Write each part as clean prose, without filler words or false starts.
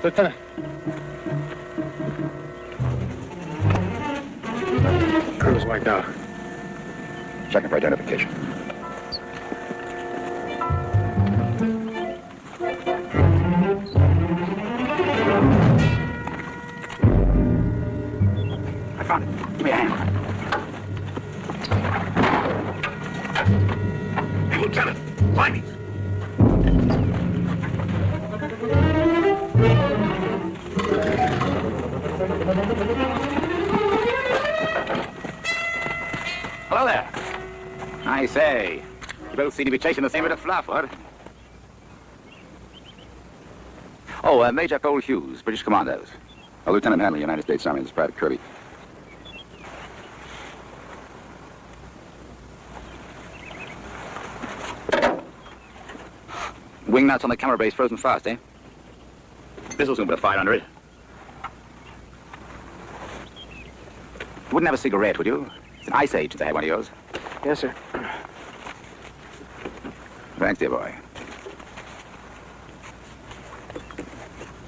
Lieutenant. Crew's wiped out. Checking for identification. I found it. Give me a hand. Hey, Lieutenant, find me. Hello there. I say, you both seem to be chasing the same bit of fluff, what? Oh, Major Cole Hughes, British Commandos. Lieutenant Hanley, United States Army. This is Private Kirby. Wing nuts on the camera base frozen fast, eh? This will soon put a fire under it. You wouldn't have a cigarette, would you? It's an ice age since I had one of yours. Yes, sir. Thanks, dear boy.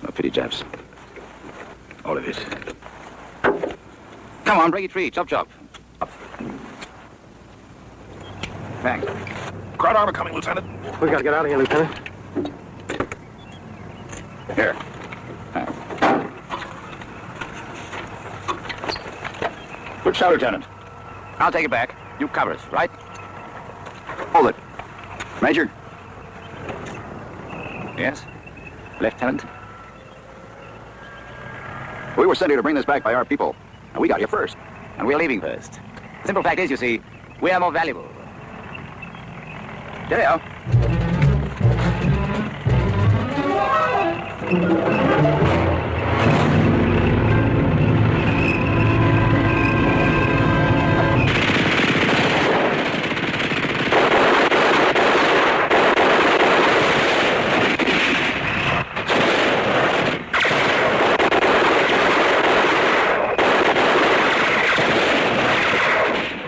No pity, Japs. All of it. Come on, break it free. Chop, chop. Up. Thanks. Ground armor coming, Lieutenant. We gotta get out of here, Lieutenant. Here. Thanks. Good shot, Lieutenant. I'll take it back. You cover us, right? Hold it. Major? Yes? Lieutenant? We were sent here to bring this back by our people. And we got here first. And we're leaving first. The simple fact is, you see, we are more valuable. Cheerio.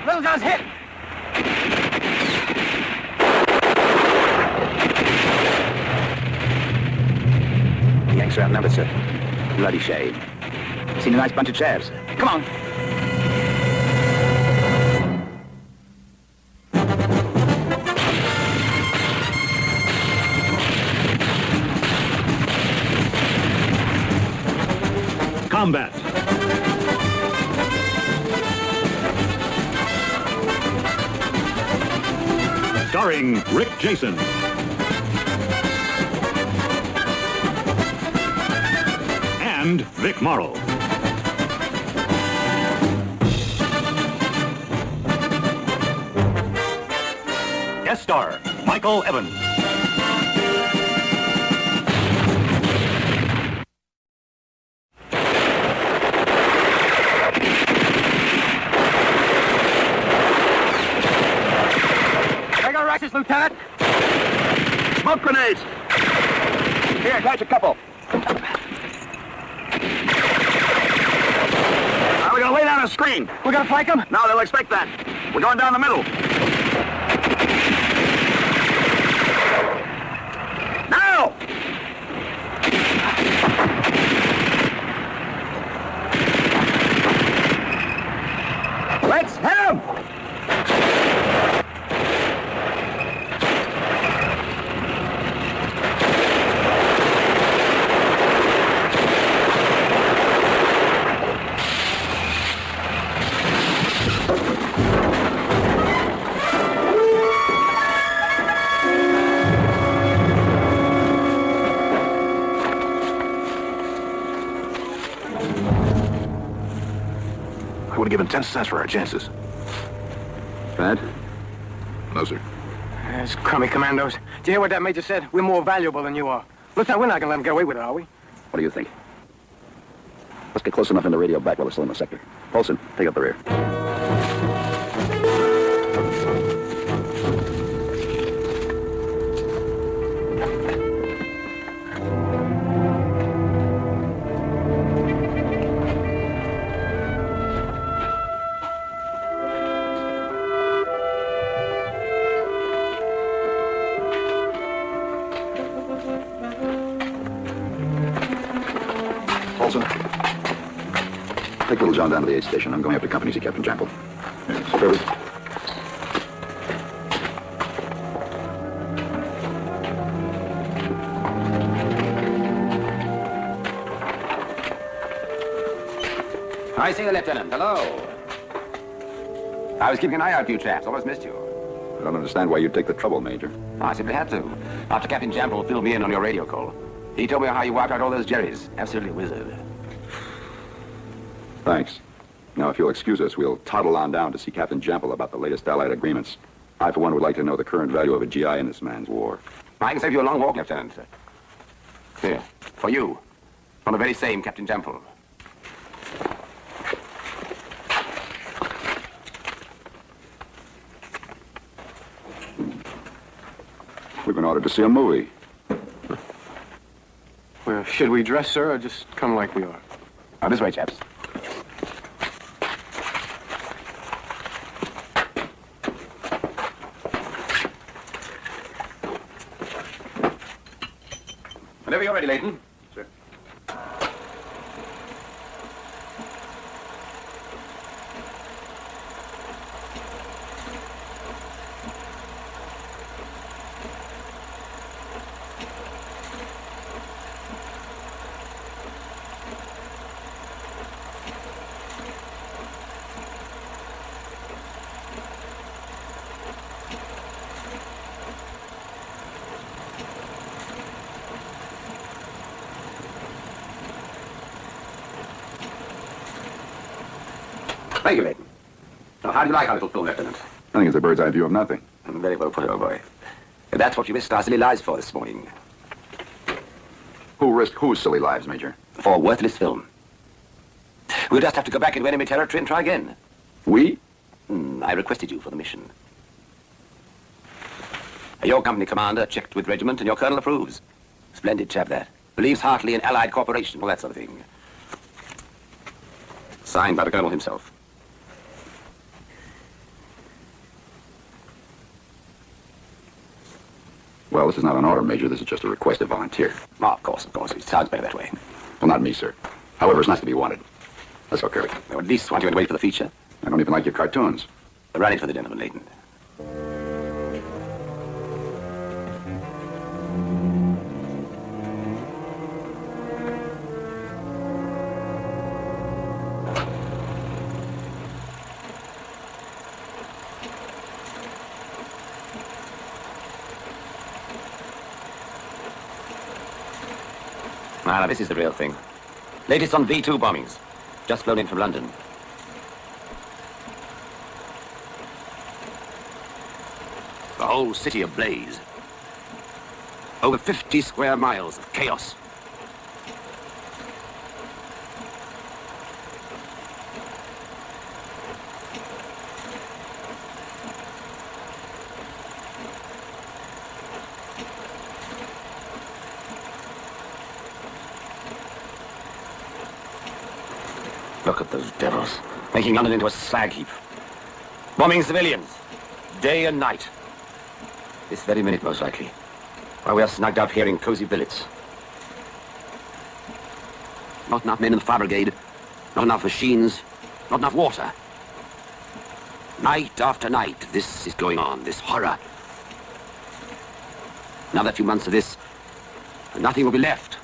Little John's hit! The Yanks are outnumbered, sir. Bloody shame. Seen a nice bunch of chaps. Come on. Combat. Starring Rick Jason. And Vic Morrow. Guest star, Michael Evans. Take our righteous, Lieutenant! Smoke grenades! Here, catch a couple. We're gonna lay down a screen. We're gonna flank them? No, they'll expect that. We're going down the middle. Now! Let's hit 'em! I would have given 10 cents for our chances. Bad? No, sir. Those crummy commandos. Did you hear what that major said? We're more valuable than you are. Lieutenant, we're not gonna let them get away with it, are we? What do you think? Let's get close enough in the radio back while we're still in the sector. Paulson, take up the rear. Take Little John down to the aid station. I'm going up to company to see Captain Jample. Yes. I see the Lieutenant. Hello. I was keeping an eye out for you chaps. Almost missed you. I don't understand why you'd take the trouble, Major. I simply had to. After Captain Jample filled me in on your radio call. He told me how you wiped out all those Jerrys. Absolutely wizard. Thanks. Now, if you'll excuse us, we'll toddle on down to see Captain Jample about the latest Allied agreements. I, for one, would like to know the current value of a GI in this man's war. I can save you a long walk, Lieutenant. Here, for you. From the very same Captain Jample. We've been ordered to see a movie. Well, should we dress, sir, or just come like we are? Now, this way, chaps. Whenever you're ready, Leighton. Sir. Thank you, Leighton. Now, how do you like our little film, Lieutenant? I think it's a bird's eye view of nothing. Very well put, old boy. And that's what you risked our silly lives for this morning. Who risked whose silly lives, Major? For a worthless film. We'll just have to go back into enemy territory and try again. We? I requested you for the mission. Your company commander checked with regiment and your colonel approves. Splendid chap, that. Believes heartily in Allied cooperation, all that sort of thing. Signed by the colonel himself. Well, this is not an order, Major. This is just a request to volunteer. Oh, of course. It sounds better that way. Well, not me, sir. However, it's nice to be wanted. Let's go, Kirby. Well, at least want you to wait for the feature. I don't even like your cartoons. Run it for the gentleman, Leighton. Now, this is the real thing. Latest on V2 bombings. Just flown in from London. The whole city ablaze. Over 50 square miles of chaos. Look at those devils, making London into a slag heap. Bombing civilians, day and night. This very minute, most likely. While we are snugged up here in cozy billets. Not enough men in the fire brigade, not enough machines, not enough water. Night after night, this is going on, this horror. Another few months of this, and nothing will be left.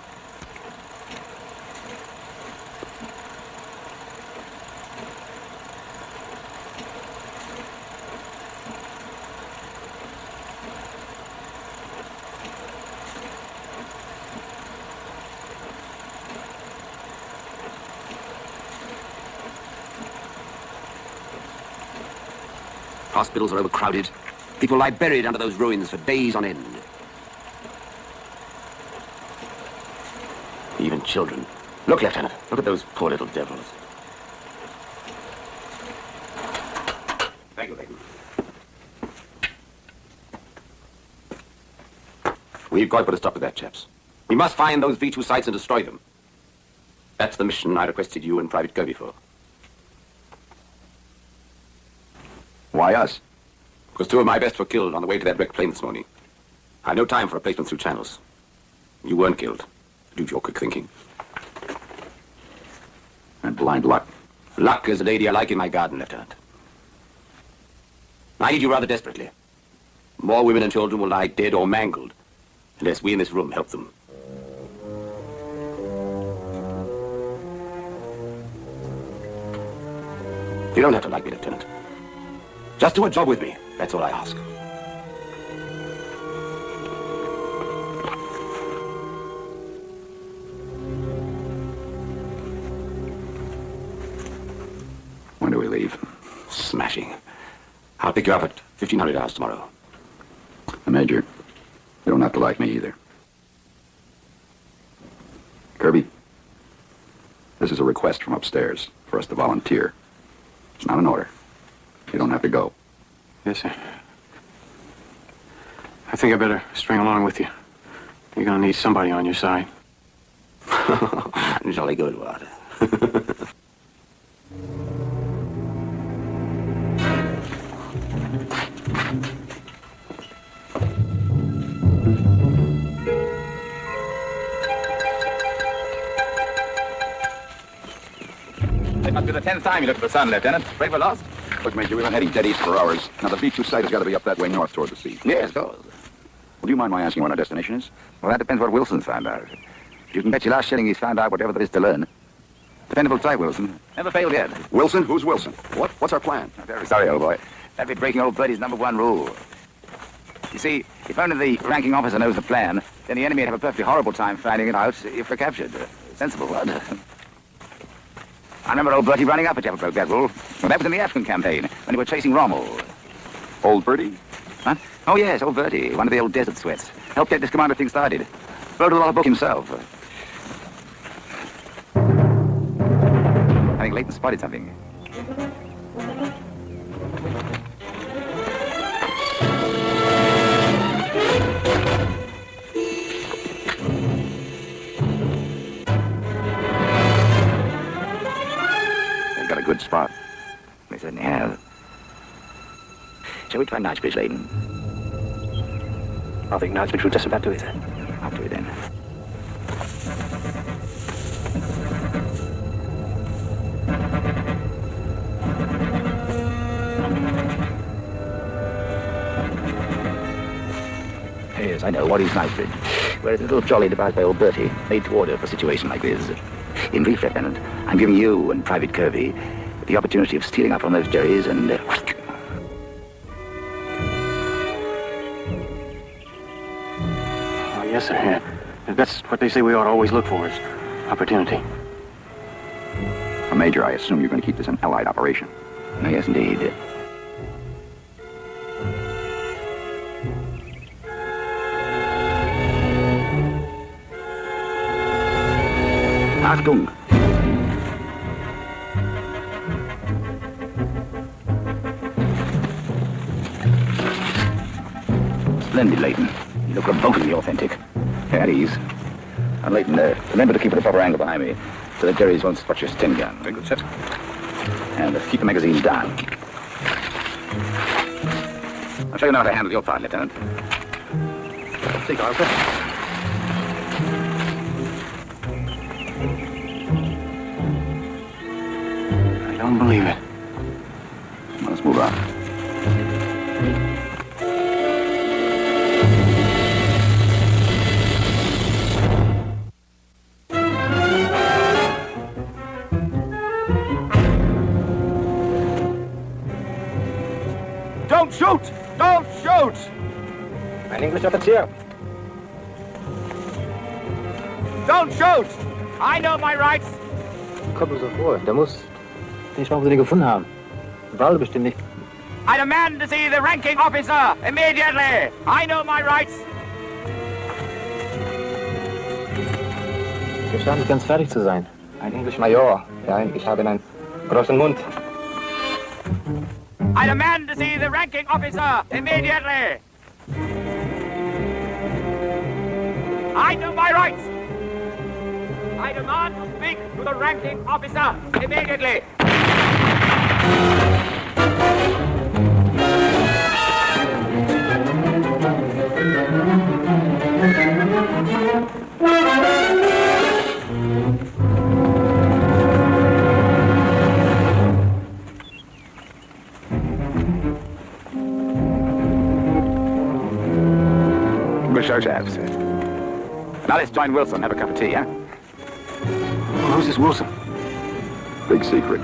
Hospitals are overcrowded. People lie buried under those ruins for days on end. Even children. Look, Lieutenant. Look at those poor little devils. Thank you, Leighton. We've got to put a stop to that, chaps. We must find those V2 sites and destroy them. That's the mission I requested you and Private Kirby for. Why us? Because two of my best were killed on the way to that wrecked plane this morning. I had no time for replacement through channels. You weren't killed, due to your quick thinking. And blind luck. Luck is a lady I like in my garden, Lieutenant. I need you rather desperately. More women and children will lie dead or mangled unless we in this room help them. You don't have to like me, Lieutenant. Just do a job with me. That's all I ask. When do we leave? Smashing. I'll pick you up at 1500 hours tomorrow. Major, you don't have to like me either. Kirby, this is a request from upstairs for us to volunteer. It's not an order. You don't have to go. Yes, sir. I think I better string along with you. You're gonna need somebody on your side. Jolly good, what? It must be the 10th time you looked at the sun, Lieutenant. Afraid we're lost? Look, Major, we've been heading dead east for hours. Now, the beach you sight has got to be up that way north toward the sea. Yes, of course. Would you mind my asking what our destination is? Well, that depends what Wilson's found out. You can bet your last shilling he's found out whatever there is to learn. Dependable type, Wilson. Never failed yet. Wilson? Who's Wilson? What's our plan? I'm very sorry, old boy. That'd be breaking old Birdie's #1 rule. You see, if only the ranking officer knows the plan, then the enemy would have a perfectly horrible time finding it out if we're captured. Sensible one. I remember old Bertie running up at Jeff broke that rule. Well, that was in the African campaign, when they were chasing Rommel. Old Birdie? Huh? Oh, yes, old Bertie, one of the old desert sweats. Helped get this commander thing started. Wrote a lot of book himself. I think Leighton spotted something. They've got a good spot. They certainly have. Shall we try Knightsbridge, Leighton? I think Knightsbridge will just about do it. I'll do it then. Yes, I know. What is Knightsbridge? Where it's a little jolly devised by old Bertie, made to order for a situation like this. In brief, Lieutenant, I'm giving you and Private Kirby the opportunity of stealing up on those jerrys and... Oh, yes, sir. Yeah. That's what they say we ought to always look for is opportunity. Major, I assume you're going to keep this an Allied operation. Oh, yes, indeed. Achtung! Splendid, Leighton. You look provokingly authentic. At ease. And Leighton, remember to keep at a proper angle behind me, so the Jerry's won't spot your stim gun. Very good, sir. And keep the magazines down. I'll show you now how to handle your part, Lieutenant. See, Arthur. I don't believe it. Well, let's move on. Don't shoot! Don't shoot! Ein English officer. Don't shoot! I know my rights! Kommt mir so vor. Der muss den schauen, wo sie den gefunden haben. Walde bestimmt nicht. I demand to see the ranking officer immediately! I know my rights! Wir scheinen nicht ganz fertig zu sein. Ein English Major. Ja, ich habe einen großen Mund. I demand to see the ranking officer immediately! I know my rights! I demand to speak to the ranking officer immediately! show, chaps. Now let's join Wilson, have a cup of tea, huh? Well, who's this Wilson? Big secret.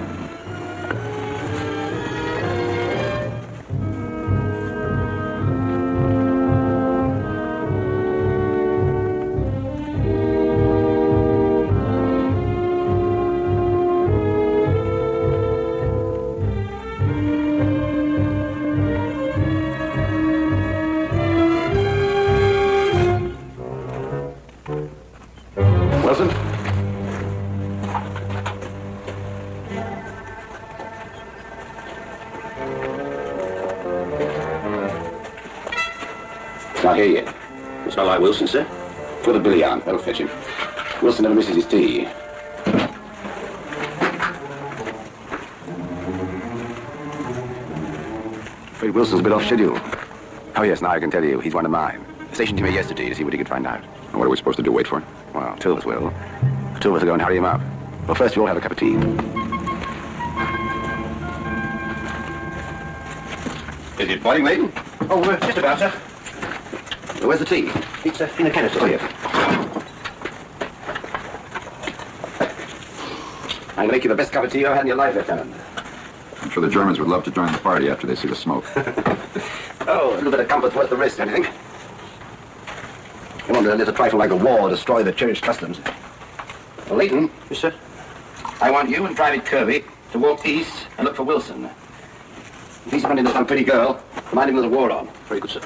Wilson? Not here yet. It's not like Wilson, sir. Put a billy on. That'll fetch him. Wilson never misses his tea. Afraid Wilson's a bit off schedule. Oh, yes, now I can tell you. He's one of mine. Stationed to me yesterday to see what he could find out. And what are we supposed to do, wait for it? Well, two of us will. The two of us will go and hurry him up. Well, first you all have a cup of tea. Is it boiling, Leighton? Oh, just about, sir. Where's the tea? It's in a canister. Oh, yes. I'm going to make you the best cup of tea you've ever had in your life, Lieutenant. I'm sure the Germans would love to join the party after they see the smoke. Oh, a little bit of comfort's worth the risk, don't you think? You want to let a trifle like a war destroy the cherished customs. Well, Leighton. Yes, sir. I want you and Private Kirby to walk east and look for Wilson. If he's running into some pretty girl, remind him there's a war on. Very good, sir.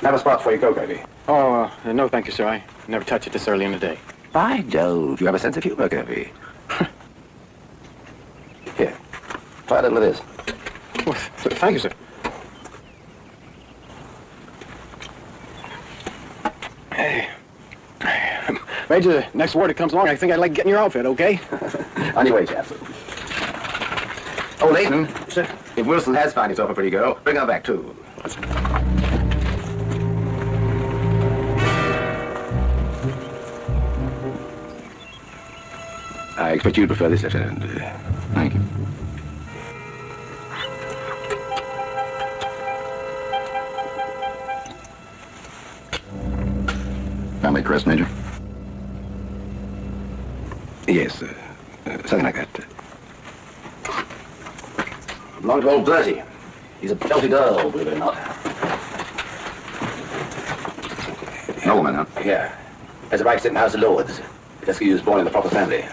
Have a spot before you go, Kirby. Oh, no, thank you, sir. I never touch it this early in the day. By Jove, you have a sense of humor, Kirby. Here, try a little of this. Well, thank you, sir. Hey. Major, the next ward that comes along, I think I'd like to get in your outfit, okay? On your way, chaps. Oh, Leighton. Sir? If Wilson has found himself a pretty girl, bring her back, too. I expect you'd prefer this, Lieutenant. Thank you. Family crest, Major? Yes, something like that. Belonged to old Bertie. He's a belted earl, believe it or not. Nobleman, huh? Yeah. Has a right to sit in the House of Lords. Just he was born in the proper family.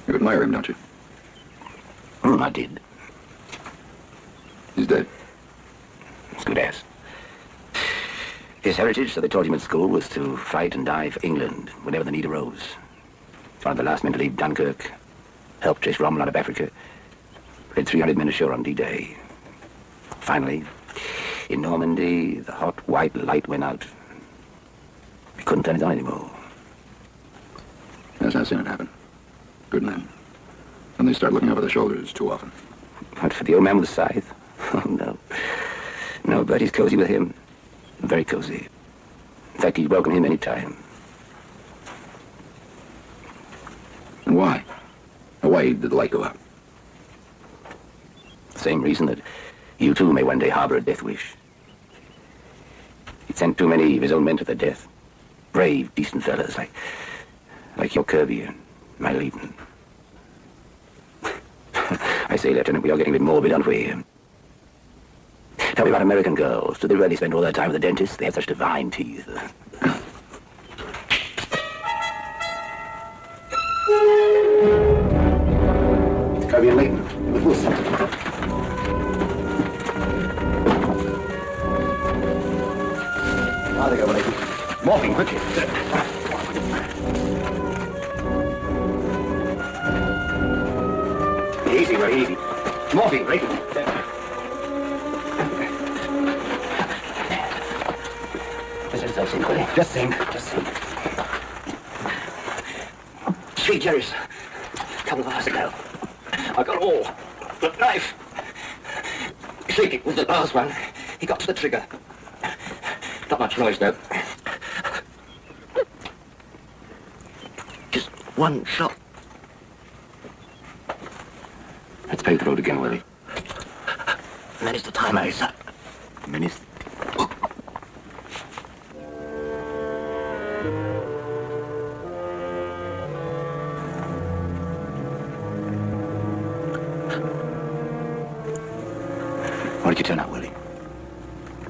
You admire him, don't you? I did. He's dead. It's good ass. His heritage, so they taught him at school, was to fight and die for England whenever the need arose. One of the last men to leave Dunkirk, helped chase Rommel out of Africa, led 300 men ashore on D-Day. Finally, in Normandy, the hot white light went out. He couldn't turn it on anymore. Yes, I've seen it happen. Good men. And they start looking over their shoulders too often. What, for the old man with the scythe? Oh, no. No, Bertie's cozy with him. Very cozy. In fact, he'd welcome him any time. And why? Why did the light go out? Same reason that you too may one day harbor a death wish. He'd sent too many of his own men to their death. Brave, decent fellas like your Kirby and my Leighton. I say, Lieutenant, we are getting a bit morbid, aren't we? Tell me about American girls. Do they really spend all their time with the dentist? They have such divine teeth. Kirby and Leighton with Wilson. Now they go, Leighton. Morphine, quickly. Easy, very easy. Morphine, Leighton. Just sing, Willie. Just sing. Just sing. 3 cherries. A couple of hours ago. I got all. The knife. Thinking with the last one. He got to the trigger. Not much noise, though. Just one shot. Let's pave the road again, Willie. Manage the time, eh, sir? Minutes. Where did you turn out, Willie?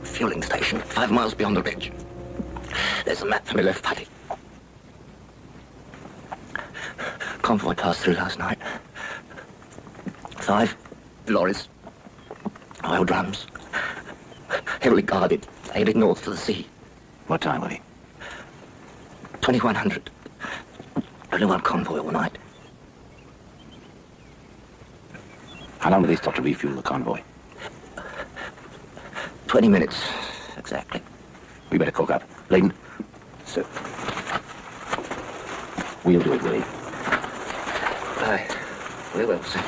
Fueling station, 5 miles beyond the ridge. There's a map for my left paddock. Convoy passed through last night. 5 lorries, oil drums, heavily guarded, headed north to the sea. What time, Willie? 2100. Only one convoy all night. How long do they stop to refuel the convoy? 20 minutes, exactly. We better cook up. Layden? Sir. We'll do it, Willie. Aye, we will, sir.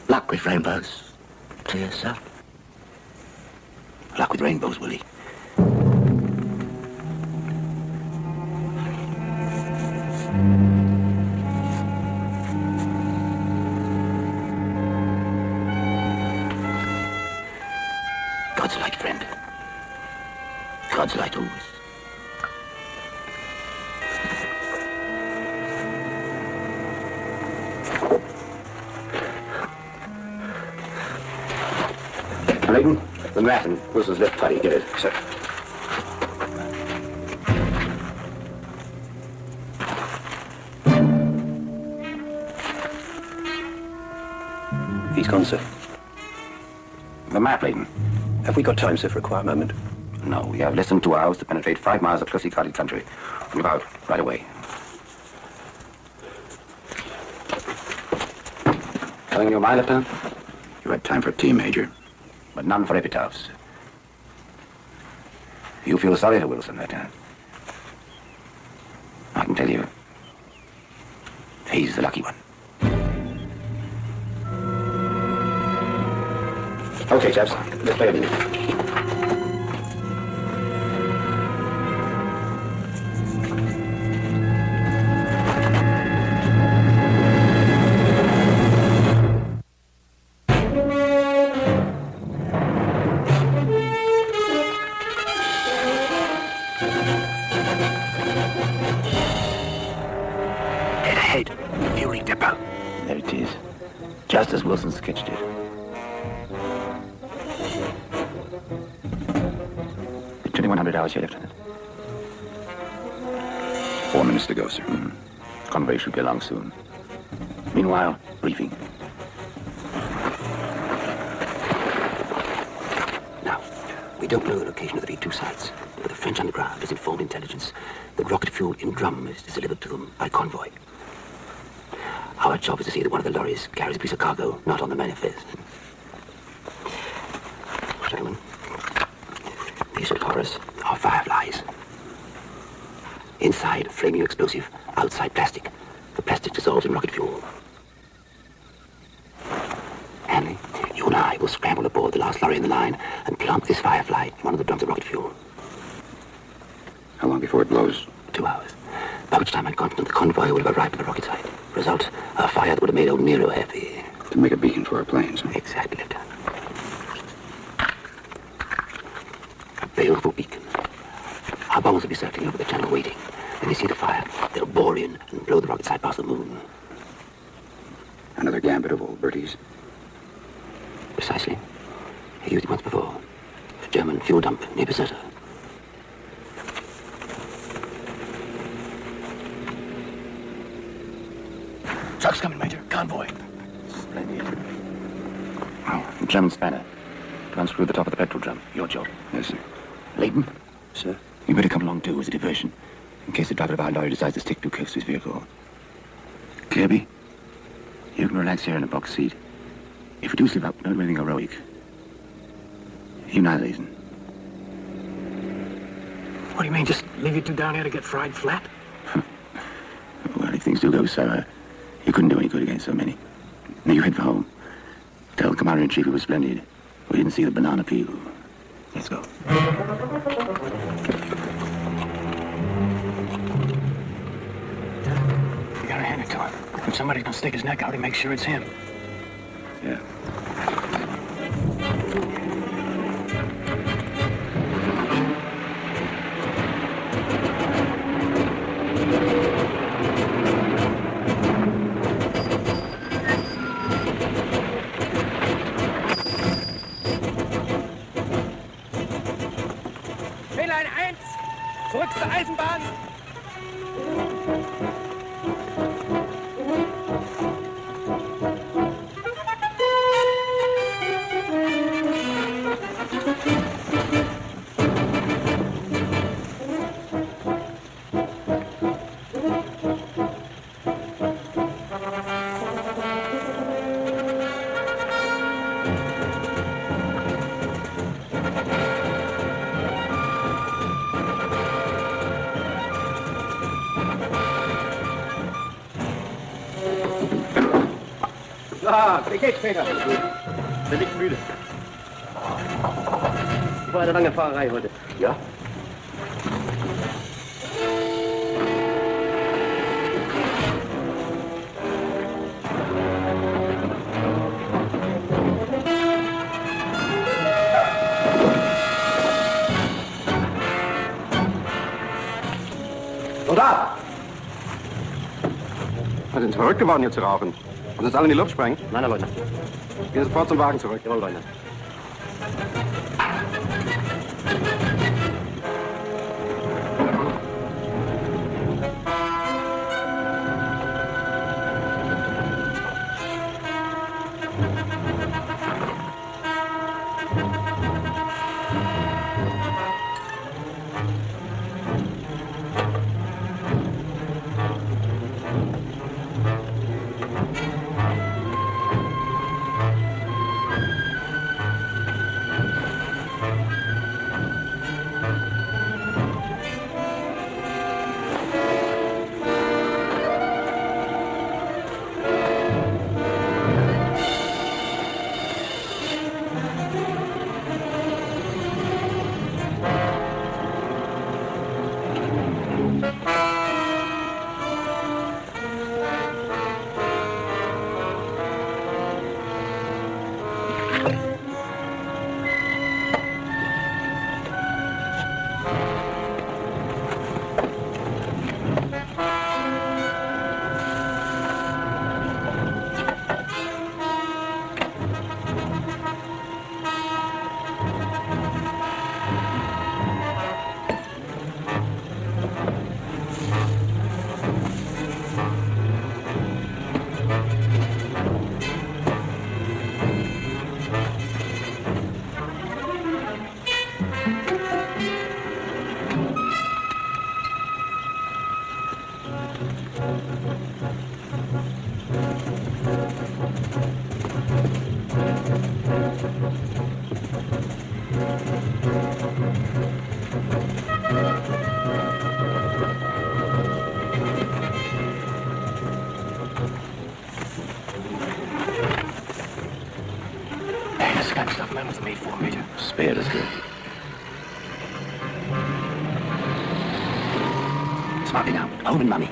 Luck with rainbows. To you, sir. Luck with rainbows, Willie. God's light, friend. God's light always. Layden, the mat and Wilson's left putty. Get it, sir. He's gone, sir. The map, Layden. Have we got time, sir, for a quiet moment? No, we have less than 2 hours to penetrate 5 miles of closely guarded country. We're about right away. Telling your mind, Lieutenant? You had time for tea, Major, but none for epitaphs. You feel sorry for Wilson, Lieutenant. I can tell you, he's the lucky one. Okay, chaps. Let's play a minute. Dead ahead, fueling depot. There it is, just as Wilson sketched it. 2100 hours here, Lieutenant. 4 minutes to go, sir. Convoy should be along soon. Meanwhile, briefing. Now, we don't know the location of the B-2 sites, but the French underground has informed intelligence that rocket fuel in drum is delivered to them by convoy. Our job is to see that one of the lorries carries a piece of cargo not on the manifest. Gentlemen, these are horrors are fireflies. Inside, flaming explosive. Outside, plastic. The plastic dissolves in rocket fuel. Hanley, you and I will scramble aboard the last lorry in the line and plump this firefly in one of the drums of rocket fuel. How long before it blows? 2 hours. By which time on continent, the convoy would have arrived at the rocket site. Result, a fire that would have made old Nero happy. To make a beacon for our planes. Exactly, Lieutenant. A baleful beacon. Our bombers will be circling over the channel waiting. When they see the fire, they'll bore in and blow the rocket site past the moon. Another gambit of old Bertie's. Precisely. He used it once before. A German fuel dump near Bizerta. Truck's coming, Major. Convoy. Splendid. Oh, German spanner. To unscrew the top of the petrol drum. Your job. Yes, sir. Layden, Sir? you better come along too as a diversion, in case the driver of our lorry decides to stick too close to his vehicle. Kirby, you can relax here in the box seat. If we do slip up, don't do anything heroic. You neither, Ethan. What do you mean, just leave you two down here to get fried flat? Well, if things do go sour, you couldn't do any good against so many. Now you head for home. Tell the Commander-in-Chief it was splendid. We didn't see the banana peel. Let's go. somebody's gonna stick his neck out, he makes sure it's him. Yeah. Fehlein 1! Zurück zur Eisenbahn! Ah, wie geht's, Peter? Der liegt müde. Ich war eine lange Fahrerei heute. Ja? Soldat! Was sind Sie verrückt geworden, hier zu rauchen? Und uns alle in die Luft sprengen? Nein, Herr Leutnant. Gehen sofort zum Wagen zurück. Jawohl, Leutnant. That stuff man was made for, Major. Spared is good. Smartly now. Home and mummy.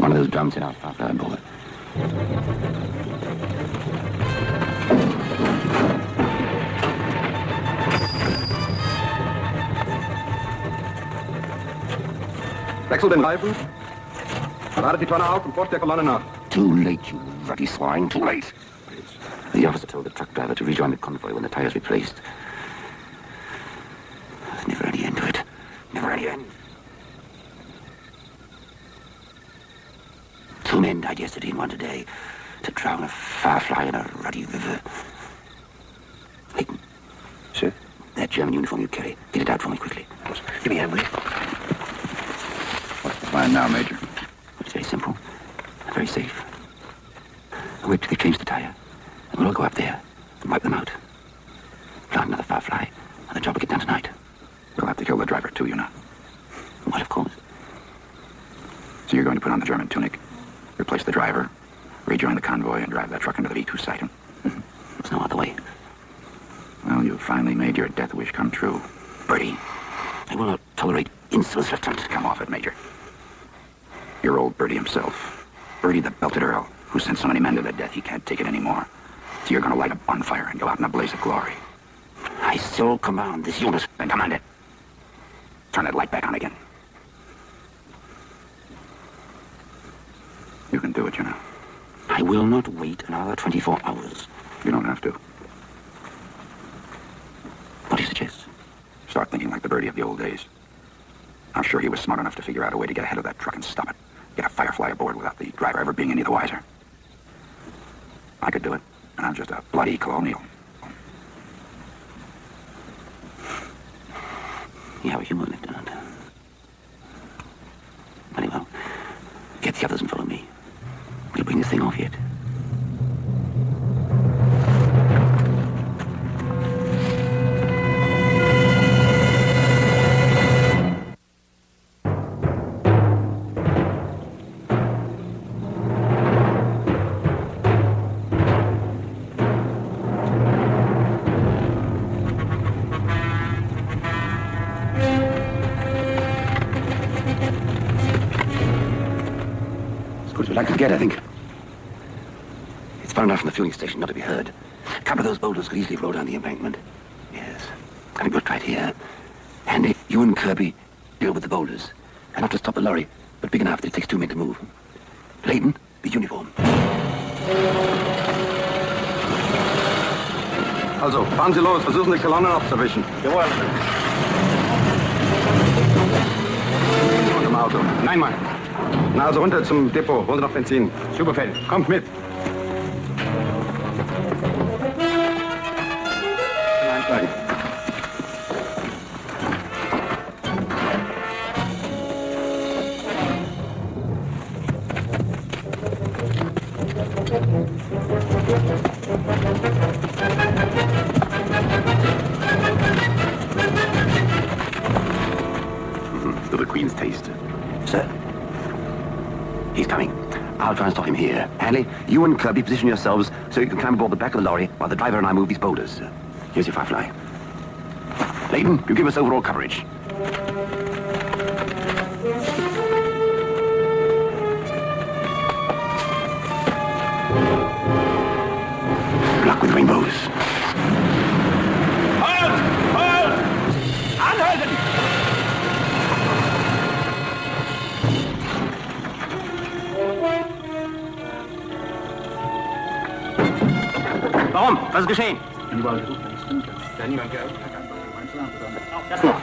One of those drums in our papa bullet. Wechsel den Reifen. Ladet die Tonne auf und folgt der Kolonne nach. Too late, you ruddy swine. Too late. The officer told the truck driver to rejoin the convoy when the tire's replaced. There's never any end to it. Never any end. 2 men died yesterday and 1 today to drown a firefly in a ruddy river. Leighton. Sir? That German uniform you carry. Get it out for me quickly. Give me a hand, will you? What's the plan now, Major? It's very simple. And very safe. I'll wait till they change the tire. And we'll all go up there and wipe them out. Plant another firefly, and the job will get done tonight. We'll have to kill the driver, too, you know. Well, of course. So you're going to put on the German tunic, replace the driver, rejoin the convoy, and drive that truck into the V2 site. There's no other way. Well, you've finally made your death wish come true. Birdie, I will not tolerate insolence, Lieutenant. Come off it, Major. Your old Birdie himself. Birdie the belted Earl, who sent so many men to their death he can't take it anymore. So you're going to light a bonfire and go out in a blaze of glory. I still command this unit. Then command it. Turn that light back on again. You can do it, you know. I will not wait another 24 hours. You don't have to. What do you suggest? Start thinking like the Birdie of the old days. I'm sure he was smart enough to figure out a way to get ahead of that truck and stop it. Get a Firefly aboard without the driver ever being any the wiser. I could do it, and I'm just a bloody colonial. You have a humor, Lieutenant. Very well. Get the others and follow me. We'll bring this thing off yet. Like to get, I think. It's far enough from the fueling station not to be heard. A couple of those boulders could easily roll down the embankment. Yes. I think we'll try it here. Handy, you and Kirby deal with the boulders. And not to stop the lorry, but big enough that it takes 2 men to move. Leighton, the uniform. Also, fahren Sie los, versuchen die Kolonnen abzuwischen. Jawohl. Und im Auto. Nein, Mann. Na, also runter zum Depot, holen Sie noch Benzin. Superfeld, kommt mit. Einsteigen. Still the Queen's taste. Sir. He's coming. I'll try and stop him here. Hanley, you and Kirby position yourselves so you can climb aboard the back of the lorry while the driver and I move these boulders. Here's your Firefly. Leighton, you give us overall coverage. Luck with rainbows. Halt! Halt! Anhalten! Warum? Was ist geschehen? Überall gesucht, wenn es stimmt. Da hat niemand geöffnet. Das noch.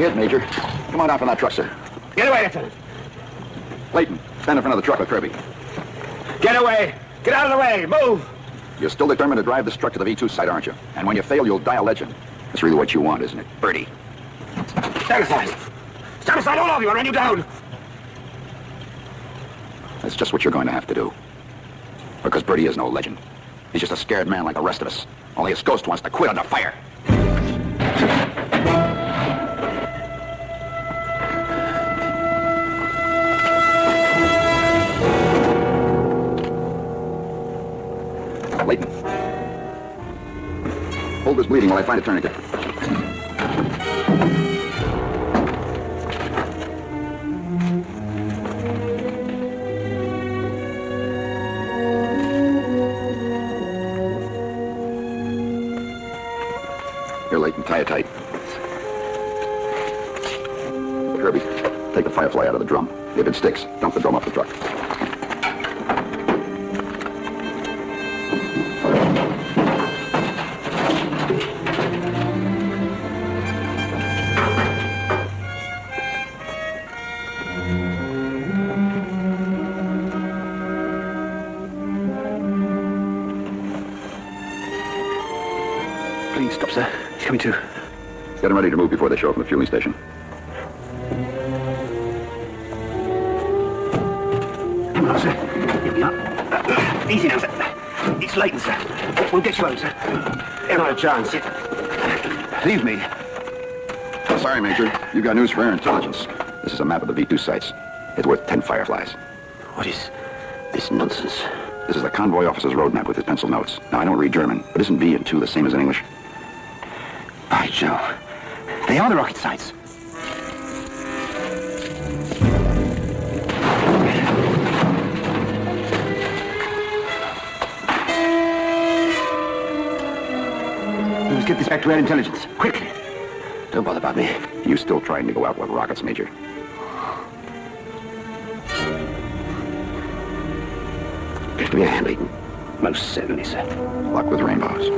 hit, Major. Come on out from that truck, sir. Get away, Lieutenant. Clayton, stand in front of the truck with Kirby. Get away. Get out of the way. Move. You're still determined to drive this truck to the V2 site, aren't you? And when you fail, you'll die a legend. That's really what you want, isn't it, Birdie? Stand aside. Stand aside, all of you. I'll run you down. That's just what you're going to have to do. Because Birdie is no legend. He's just a scared man like the rest of us. Only his ghost wants to quit under fire. Leighton. Hold this bleeding while I find a tourniquet. Here, Leighton, tie it tight. Kirby, take the firefly out of the drum. If it sticks, dump the drum off the truck. Please stop, sir. He's coming to. Get them ready to move before they show up from the fueling station. Come on, sir. Get me up. Easy now, sir. It's Leighton, sir. We'll get you home, sir. Not a chance. Leave me. Sorry, Major. You've got news for air intelligence. This is a map of the V2 sites. It's worth 10 fireflies. What is this nonsense? This is the convoy officer's road map with his pencil notes. Now, I don't read German, but isn't V and 2 the same as in English? By Joe. They are the rocket sites. Let's get this back to air intelligence. Quickly. Don't bother about me. You still trying to go out with rockets, Major? Give me a hand, Leighton. Most certainly, sir. Luck with rainbows.